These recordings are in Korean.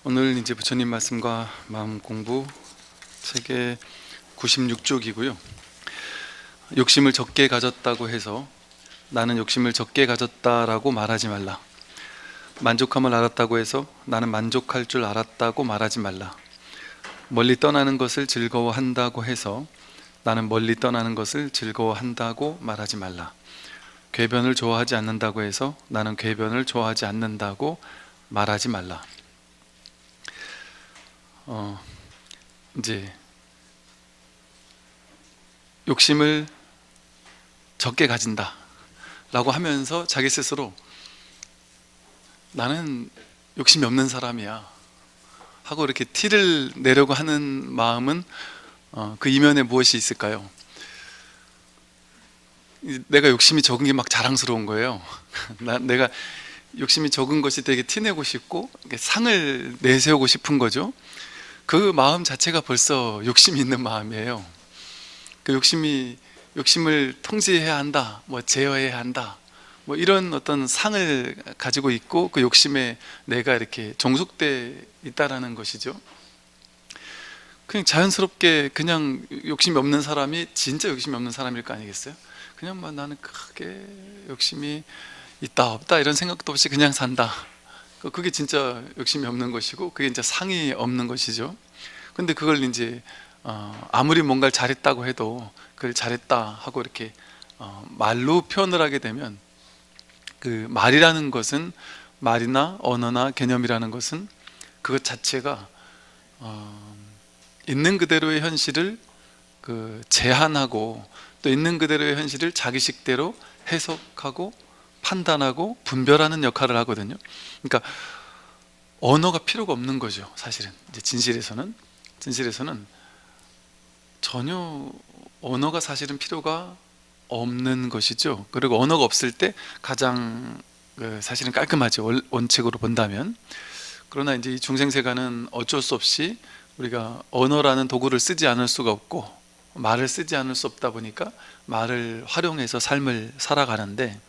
오늘 이제 부처님 말씀과 마음 공부 책의 96쪽이고요. 욕심을 적게 가졌다고 해서 나는 욕심을 적게 가졌다라고 말하지 말라. 만족함을 알았다고 해서 나는 만족할 줄 알았다고 말하지 말라. 멀리 떠나는 것을 즐거워한다고 해서 나는 멀리 떠나는 것을 즐거워한다고 말하지 말라. 궤변을 좋아하지 않는다고 해서 나는 궤변을 좋아하지 않는다고 말하지 말라. 이제 욕심을 적게 가진다 라고 하면서 자기 스스로 나는 욕심이 없는 사람이야 하고 이렇게 티를 내려고 하는 마음은 그 이면에 무엇이 있을까요? 내가 욕심이 적은 게 막 자랑스러운 거예요. 내가 욕심이 적은 것이 되게 티내고 싶고 상을 내세우고 싶은 거죠. 그 마음 자체가 벌써 욕심이 있는 마음이에요. 그 욕심을 통제해야 한다, 뭐 제어해야 한다, 뭐 이런 어떤 상을 가지고 있고 그 욕심에 내가 이렇게 종속돼 있다라는 것이죠. 그냥 자연스럽게 그냥 욕심이 없는 사람이 진짜 욕심이 없는 사람일 거 아니겠어요? 그냥 뭐 나는 크게 욕심이 있다 없다 이런 생각도 없이 그냥 산다. 그게 진짜 욕심이 없는 것이고 그게 이제 상이 없는 것이죠. 근데 그걸 이제 아무리 뭔가를 잘했다고 해도 그걸 잘했다 하고 이렇게 말로 표현을 하게 되면 그 말이라는 것은 말이나 언어나 개념이라는 것은 그것 자체가 있는 그대로의 현실을 그 제한하고 또 있는 그대로의 현실을 자기식대로 해석하고 판단하고 분별하는 역할을 하거든요. 그러니까 언어가 필요가 없는 거죠. 사실은 이제 진실에서는 전혀 언어가 사실은 필요가 없는 것이죠. 그리고 언어가 없을 때 가장 사실은 깔끔하죠. 원칙으로 본다면. 그러나 이제 이 중생세간은 어쩔 수 없이 우리가 언어라는 도구를 쓰지 않을 수가 없고 말을 쓰지 않을 수 없다 보니까 말을 활용해서 삶을 살아가는데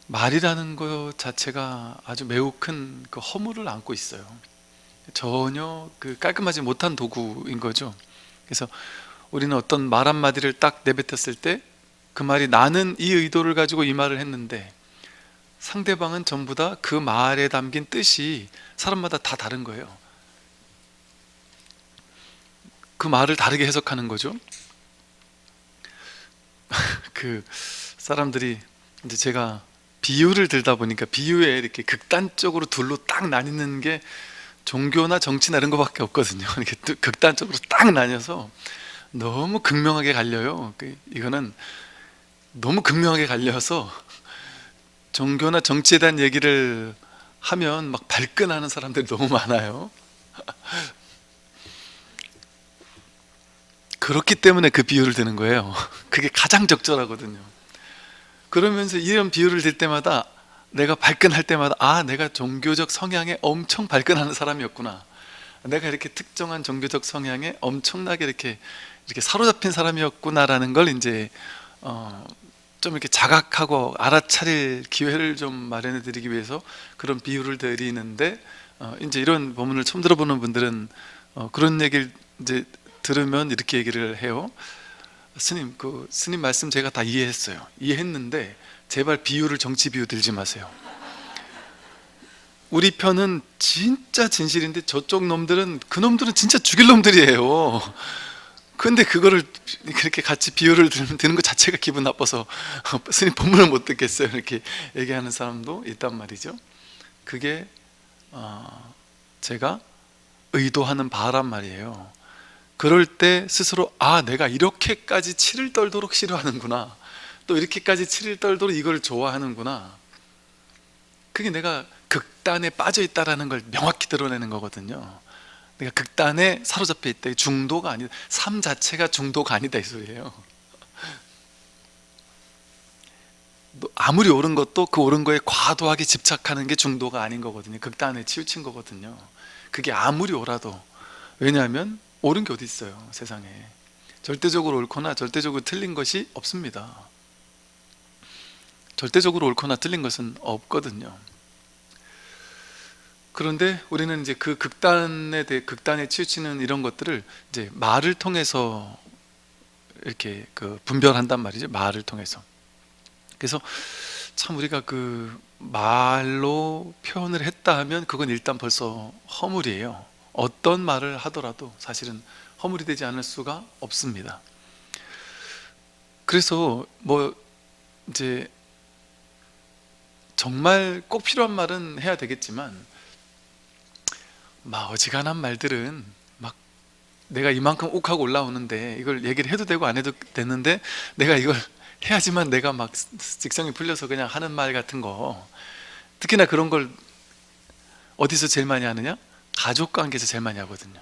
말이라는 것 자체가 아주 매우 큰 그 허물을 안고 있어요. 전혀 그 깔끔하지 못한 도구인 거죠. 그래서 우리는 어떤 말 한마디를 딱 내뱉었을 때 그 말이 나는 이 의도를 가지고 이 말을 했는데 상대방은 전부 다 그 말에 담긴 뜻이 사람마다 다 다른 거예요. 그 말을 다르게 해석하는 거죠. 그 사람들이 이제 제가 비유를 들다 보니까 비유에 이렇게 극단적으로 둘로 딱 나뉘는 게 종교나 정치나 이런 거밖에 없거든요. 이렇게 극단적으로 딱 나뉘어서 너무 극명하게 갈려요. 이거는 너무 극명하게 갈려서 종교나 정치에 대한 얘기를 하면 막 발끈하는 사람들이 너무 많아요. 그렇기 때문에 그 비유를 드는 거예요. 그게 가장 적절하거든요. 그러면서 이런 비유를 들 때마다 내가 발끈할 때마다 내가 종교적 성향에 엄청 발끈하는 사람이었구나, 내가 이렇게 특정한 종교적 성향에 엄청나게 이렇게 사로잡힌 사람이었구나라는 걸 이제 좀 이렇게 자각하고 알아차릴 기회를 좀 마련해 드리기 위해서 그런 비유를 드리는데 이제 이런 본문을 처음 들어보는 분들은 그런 얘기를 이제 들으면 이렇게 얘기를 해요. 스님, 스님 말씀 제가 다 이해했는데 제발 비유를 정치 비유 들지 마세요. 우리 편은 진짜 진실인데 저쪽 놈들은 진짜 죽일 놈들이에요. 근데 그거를 그렇게 같이 비유를 드는 것 자체가 기분 나빠서 스님 본문을 못 듣겠어요 이렇게 얘기하는 사람도 있단 말이죠. 그게 제가 의도하는 바란 말이에요. 그럴 때 스스로 내가 이렇게까지 치를 떨도록 싫어하는구나, 또 이렇게까지 치를 떨도록 이걸 좋아하는구나, 그게 내가 극단에 빠져 있다라는 걸 명확히 드러내는 거거든요. 내가 극단에 사로잡혀 있다, 중도가 아니다, 삶 자체가 중도가 아니다 이 소리예요. 아무리 옳은 것도 그 옳은 거에 과도하게 집착하는 게 중도가 아닌 거거든요. 극단에 치우친 거거든요. 그게 아무리 옳아도. 왜냐하면 옳은 게 어디 있어요 세상에. 절대적으로 옳거나 절대적으로 틀린 것이 없습니다. 절대적으로 옳거나 틀린 것은 없거든요. 그런데 우리는 이제 그 극단에 치우치는 이런 것들을 이제 말을 통해서 이렇게 그 분별한단 말이죠. 말을 통해서. 그래서 참 우리가 그 말로 표현을 했다 하면 그건 일단 벌써 허물이에요. 어떤 말을 하더라도 사실은 허물이 되지 않을 수가 없습니다. 그래서 뭐 이제 정말 꼭 필요한 말은 해야 되겠지만 막 어지간한 말들은 막 내가 이만큼 욱하고 올라오는데 이걸 얘기를 해도 되고 안 해도 되는데 내가 이걸 해야지만 내가 막 직성이 풀려서 그냥 하는 말 같은 거, 특히나 그런 걸 어디서 제일 많이 하느냐? 가족 관계에서 제일 많이 하거든요.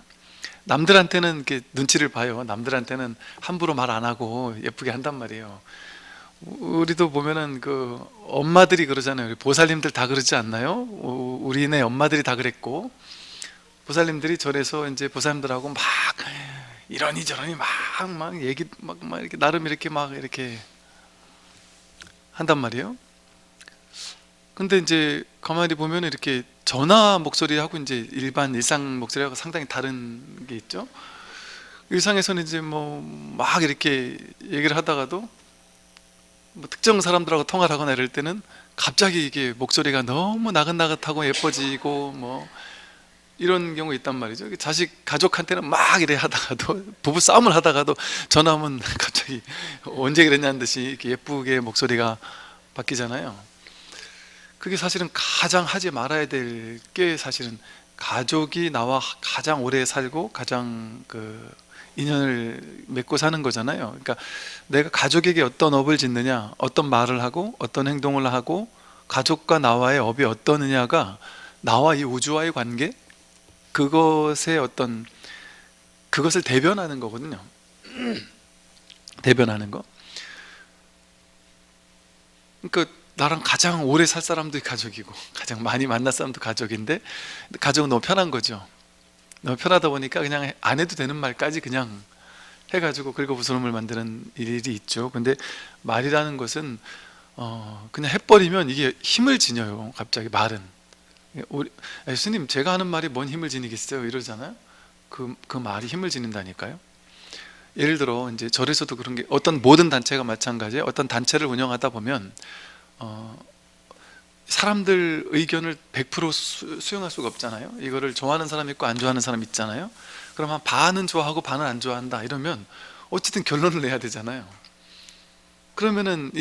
남들한테는 이렇게 눈치를 봐요. 남들한테는 함부로 말 안 하고 예쁘게 한단 말이에요. 우리도 보면은 그 엄마들이 그러잖아요. 우리 보살님들 다 그러지 않나요? 우리네 엄마들이 다 그랬고, 보살님들이 절에서 이제 보살님들하고 막 이러니 저러니 막 얘기 막 이렇게 나름 이렇게 막 이렇게 한단 말이에요. 근데 이제 가만히 보면 이렇게 전화 목소리하고 이제 일반 일상 목소리하고 상당히 다른 게 있죠. 일상에서는 이제 뭐 막 이렇게 얘기를 하다가도 뭐 특정 사람들하고 통화를 하거나 이럴 때는 갑자기 이게 목소리가 너무 나긋나긋하고 예뻐지고 뭐 이런 경우 있단 말이죠. 자식 가족한테는 막 이래 하다가도 부부 싸움을 하다가도 전화하면 갑자기 언제 그랬냐는 듯이 이렇게 예쁘게 목소리가 바뀌잖아요. 그게 사실은 가장 하지 말아야 될 게 사실은 가족이 나와 가장 오래 살고 가장 그 인연을 맺고 사는 거잖아요. 그러니까 내가 가족에게 어떤 업을 짓느냐, 어떤 말을 하고 어떤 행동을 하고 가족과 나와의 업이 어떠느냐가 나와 이 우주와의 관계, 그것의 어떤 그것을 대변하는 거거든요. 대변하는 거. 그러니까 나랑 가장 오래 살 사람도 가족이고 가장 많이 만날 사람도 가족인데 가족은 너무 편한 거죠. 너무 편하다 보니까 그냥 안 해도 되는 말까지 그냥 해가지고 긁어부스럼을 만드는 일이 있죠. 근데 말이라는 것은 그냥 해버리면 이게 힘을 지녀요. 갑자기 말은 우리, 스님 제가 하는 말이 뭔 힘을 지니겠어요? 이러잖아요. 그 말이 힘을 지닌다니까요. 예를 들어 이제 절에서도 그런 게, 어떤 모든 단체가 마찬가지예요. 어떤 단체를 운영하다 보면 사람들 의견을 100% 수용할 수가 없잖아요. 이거를 좋아하는 사람 있고 안 좋아하는 사람 있잖아요. 그러면 반은 좋아하고 반은 안 좋아한다 이러면 어쨌든 결론을 내야 되잖아요. 그러면은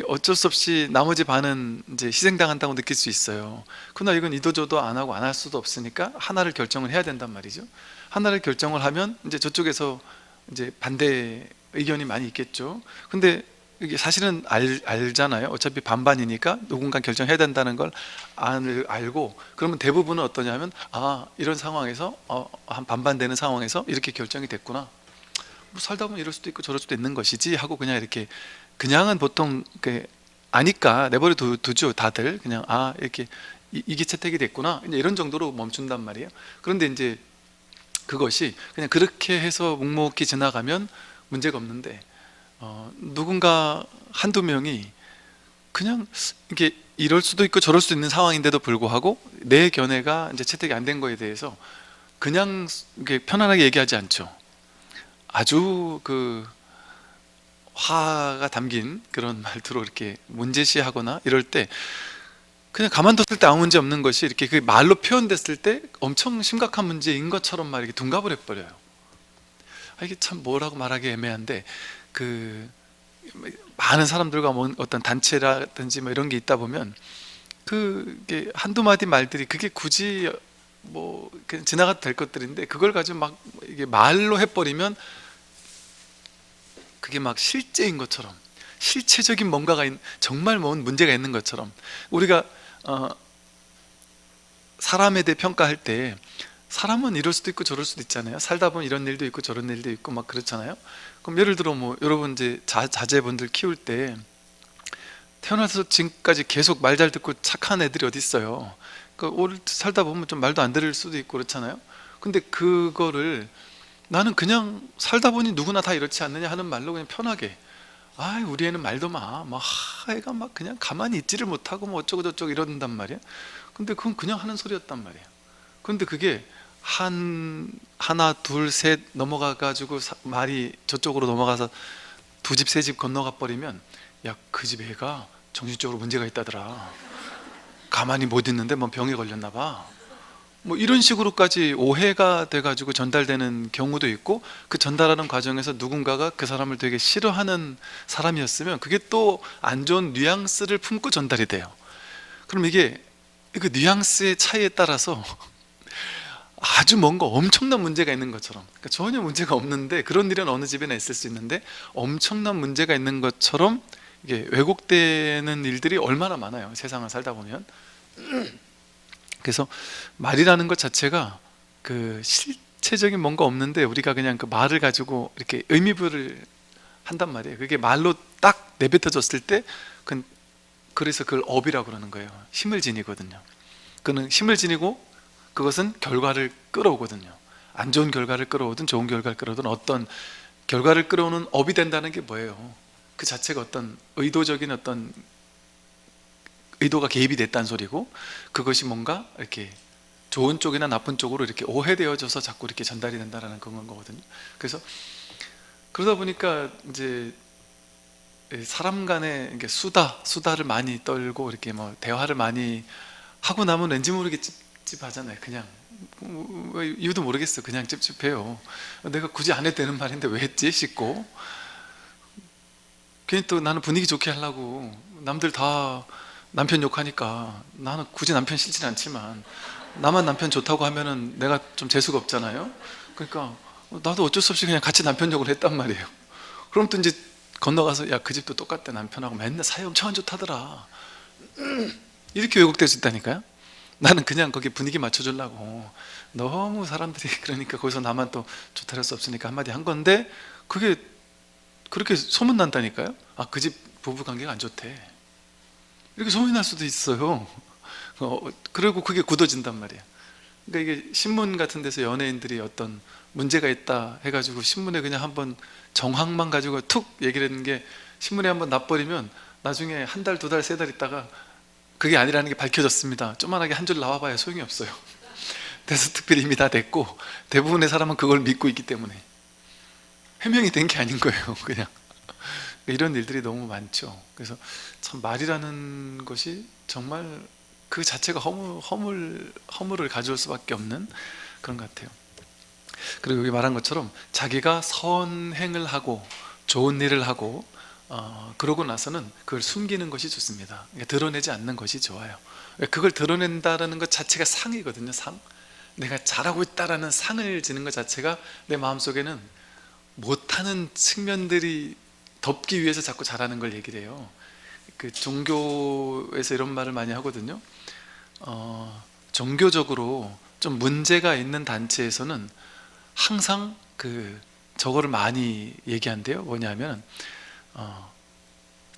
어쩔 수 없이 나머지 반은 이제 희생당한다고 느낄 수 있어요. 그러나 이건 이도저도 안 하고 안 할 수도 없으니까 하나를 결정을 해야 된단 말이죠. 하나를 결정을 하면 이제 저쪽에서 이제 반대 의견이 많이 있겠죠. 근데 이게 사실은 알잖아요. 어차피 반반이니까 누군가 결정해야 된다는 걸 알고, 그러면 대부분은 어떠냐 하면 이런 상황에서 한 반반 되는 상황에서 이렇게 결정이 됐구나, 뭐 살다 보면 이럴 수도 있고 저럴 수도 있는 것이지 하고 그냥 이렇게, 그냥은 보통 아니까 내버려 두죠. 다들 그냥 이렇게 이게 채택이 됐구나 이제 이런 정도로 멈춘단 말이에요. 그런데 이제 그것이 그냥 그렇게 해서 묵묵히 지나가면 문제가 없는데 누군가 한두 명이 그냥 이게 이럴 수도 있고 저럴 수도 있는 상황인데도 불구하고 내 견해가 이제 채택이 안 된 거에 대해서 그냥 이게 편안하게 얘기하지 않죠. 아주 그 화가 담긴 그런 말투로 이렇게 문제시하거나 이럴 때 그냥 가만뒀을 때 아무 문제 없는 것이 이렇게 그 말로 표현됐을 때 엄청 심각한 문제인 것처럼 막 이렇게 둔갑을 해버려요. 이게 참 뭐라고 말하기 애매한데, 그 많은 사람들과 뭐 어떤 단체라든지 뭐 이런 게 있다 보면 그게 한두 마디 말들이 그게 굳이 뭐 그냥 지나가도 될 것들인데 그걸 가지고 막 이게 말로 해버리면 그게 막 실제인 것처럼, 실체적인 뭔가가 정말 뭔 문제가 있는 것처럼, 우리가 사람에 대해 평가할 때 사람은 이럴 수도 있고 저럴 수도 있잖아요. 살다 보면 이런 일도 있고 저런 일도 있고 막 그렇잖아요. 그럼 예를 들어 뭐 여러분 이제 자제분들 키울 때 태어나서 지금까지 계속 말 잘 듣고 착한 애들이 어디 있어요. 오래 살다 보면 좀 말도 안 들을 수도 있고 그렇잖아요. 근데 그거를 나는 그냥 살다 보니 누구나 다 이렇지 않느냐 하는 말로 그냥 편하게, 우리 애는 말도 애가 막 그냥 가만히 있지를 못하고 뭐 어쩌고 저쩌고 이런단 말이야. 근데 그건 그냥 하는 소리였단 말이야. 그런데 그게 하나 둘 셋 넘어가 가지고 말이 저쪽으로 넘어가서 두 집 세 집 건너가 버리면, 야, 그 집 애가 정신적으로 문제가 있다더라, 가만히 못 있는데 뭐 병에 걸렸나 봐, 뭐 이런 식으로까지 오해가 돼 가지고 전달되는 경우도 있고, 그 전달하는 과정에서 누군가가 그 사람을 되게 싫어하는 사람이었으면 그게 또 안 좋은 뉘앙스를 품고 전달이 돼요. 그럼 이게 그 뉘앙스의 차이에 따라서 아주 뭔가 엄청난 문제가 있는 것처럼, 그러니까 전혀 문제가 없는데, 그런 일은 어느 집에나 있을 수 있는데 엄청난 문제가 있는 것처럼 이게 왜곡되는 일들이 얼마나 많아요, 세상을 살다 보면. 그래서 말이라는 것 자체가 그 실체적인 뭔가 없는데 우리가 그냥 그 말을 가지고 이렇게 의미부여를 한단 말이에요. 그게 말로 딱 내뱉어졌을 때 그래서 그걸 업이라고 그러는 거예요. 힘을 지니거든요. 그는 힘을 지니고 그것은 결과를 끌어오거든요. 안 좋은 결과를 끌어오든 좋은 결과를 끌어오든 어떤 결과를 끌어오는 업이 된다는 게 뭐예요? 그 자체가 어떤 의도적인 어떤 의도가 개입이 됐다는 소리고, 그것이 뭔가 이렇게 좋은 쪽이나 나쁜 쪽으로 이렇게 오해되어져서 자꾸 이렇게 전달이 된다는 그런 거거든요. 그래서 그러다 보니까 이제 사람 간에 수다를 많이 떨고 이렇게 뭐 대화를 많이 하고 나면 왠지 모르게 찝찝하잖아요. 그냥 왜 이유도 모르겠어. 그냥 찝찝해요. 내가 굳이 안 해도 되는 말인데 왜 했지 싶고, 괜히 또 나는 분위기 좋게 하려고 남들 다 남편 욕하니까 나는 굳이 남편 싫진 않지만 나만 남편 좋다고 하면은 내가 좀 재수가 없잖아요. 그러니까 나도 어쩔 수 없이 그냥 같이 남편 욕을 했단 말이에요. 그럼 또 이제 건너가서, 야, 그 집도 똑같대, 남편하고 맨날 사이 엄청 안 좋다더라, 이렇게 왜곡될 수 있다니까요. 나는 그냥 거기 분위기 맞춰주려고 너무 사람들이 그러니까 거기서 나만 또 좋다 할 수 없으니까 한마디 한 건데, 그게 그렇게 소문난다니까요. 아, 그 집 부부관계가 안 좋대, 이렇게 소문이 날 수도 있어요. 그리고 그게 굳어진단 말이에요. 그러니까 이게 신문 같은 데서 연예인들이 어떤 문제가 있다 해가지고 신문에 그냥 한번 정황만 가지고 툭 얘기를 했는 게 신문에 한번 나버리면 나중에 한 달, 두 달, 세 달 있다가 그게 아니라는 게 밝혀졌습니다, 조만하게 한 줄 나와봐야 소용이 없어요. 대서특필 이미 다 됐고 대부분의 사람은 그걸 믿고 있기 때문에 해명이 된 게 아닌 거예요, 그냥. 이런 일들이 너무 많죠. 그래서 참 말이라는 것이 정말 그 자체가 허물을 가져올 수밖에 없는 그런 것 같아요. 그리고 여기 말한 것처럼 자기가 선행을 하고 좋은 일을 하고 그러고 나서는 그걸 숨기는 것이 좋습니다. 그러니까 드러내지 않는 것이 좋아요. 그걸 드러낸다는 것 자체가 상이거든요. 상. 내가 잘하고 있다라는 상을 지는 것 자체가 내 마음속에는 못하는 측면들이 덮기 위해서 자꾸 잘하는 걸 얘기를 해요. 그 종교에서 이런 말을 많이 하거든요. 종교적으로 좀 문제가 있는 단체에서는 항상 저거를 많이 얘기한대요. 뭐냐면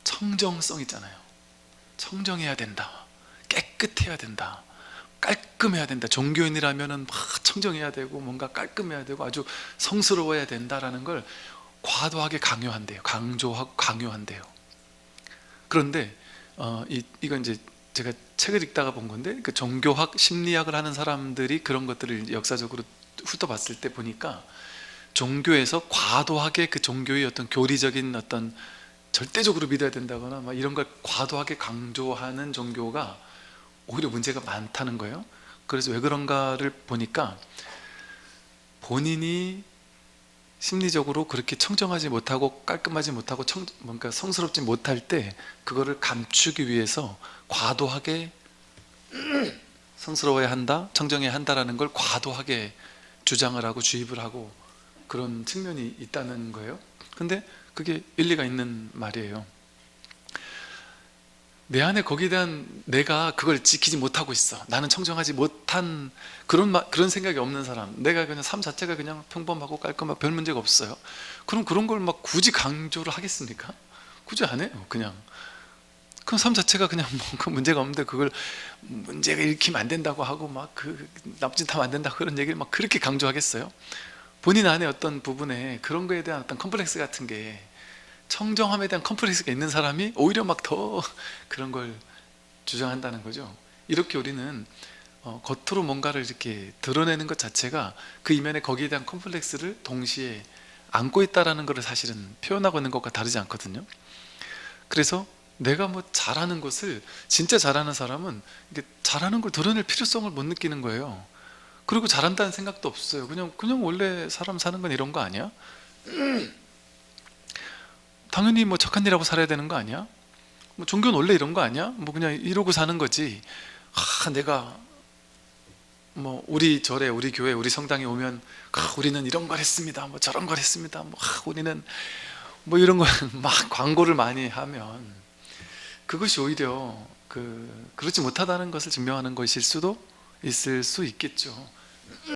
청정성 있잖아요. 청정해야 된다, 깨끗해야 된다, 깔끔해야 된다. 종교인이라면은 막 청정해야 되고 뭔가 깔끔해야 되고 아주 성스러워야 된다라는 걸 과도하게 강요한대요. 강조하고 강요한대요. 그런데 이건 이제 제가 책을 읽다가 본 건데, 그 종교학, 심리학을 하는 사람들이 그런 것들을 역사적으로 훑어봤을 때 보니까 종교에서 과도하게 그 종교의 어떤 교리적인 어떤 절대적으로 믿어야 된다거나 막 이런 걸 과도하게 강조하는 종교가 오히려 문제가 많다는 거예요. 그래서 왜 그런가를 보니까 본인이 심리적으로 그렇게 청정하지 못하고 깔끔하지 못하고 뭔가 성스럽지 못할 때 그거를 감추기 위해서 과도하게 성스러워야 한다, 청정해야 한다라는 걸 과도하게 주장을 하고 주입을 하고 그런 측면이 있다는 거예요. 근데 그게 일리가 있는 말이에요. 내 안에 거기에 대한 내가 그걸 지키지 못하고 있어, 나는 청정하지 못한 그런 생각이 없는 사람, 내가 그냥 삶 자체가 그냥 평범하고 깔끔하고 별 문제가 없어요. 그럼 그런 걸 막 굳이 강조를 하겠습니까? 굳이 안 해요. 그냥 그럼 삶 자체가 그냥 그 문제가 없는데 그걸 문제가 일으키면 안 된다고 하고 막 나쁜 짓 하면 안 된다 그런 얘기를 막 그렇게 강조하겠어요? 본인 안에 어떤 부분에 그런 거에 대한 어떤 컴플렉스 같은 게, 청정함에 대한 컴플렉스가 있는 사람이 오히려 막 더 그런 걸 주장한다는 거죠. 이렇게 우리는 겉으로 뭔가를 이렇게 드러내는 것 자체가 그 이면에 거기에 대한 컴플렉스를 동시에 안고 있다라는 것을 사실은 표현하고 있는 것과 다르지 않거든요. 그래서 내가 뭐 잘하는 것을, 진짜 잘하는 사람은 이게 잘하는 걸 드러낼 필요성을 못 느끼는 거예요. 그리고 잘한다는 생각도 없어요. 그냥 원래 사람 사는 건 이런 거 아니야? 당연히 뭐 착한 일하고 살아야 되는 거 아니야? 뭐 종교는 원래 이런 거 아니야? 뭐 그냥 이러고 사는 거지. 내가 뭐 우리 절에, 우리 교회, 우리 성당에 오면 우리는 이런 걸 했습니다, 뭐 저런 걸 했습니다, 뭐 우리는 뭐 이런 걸 막 광고를 많이 하면 그것이 오히려 그렇지 못하다는 것을 증명하는 것일 수도 있을 수 있겠죠.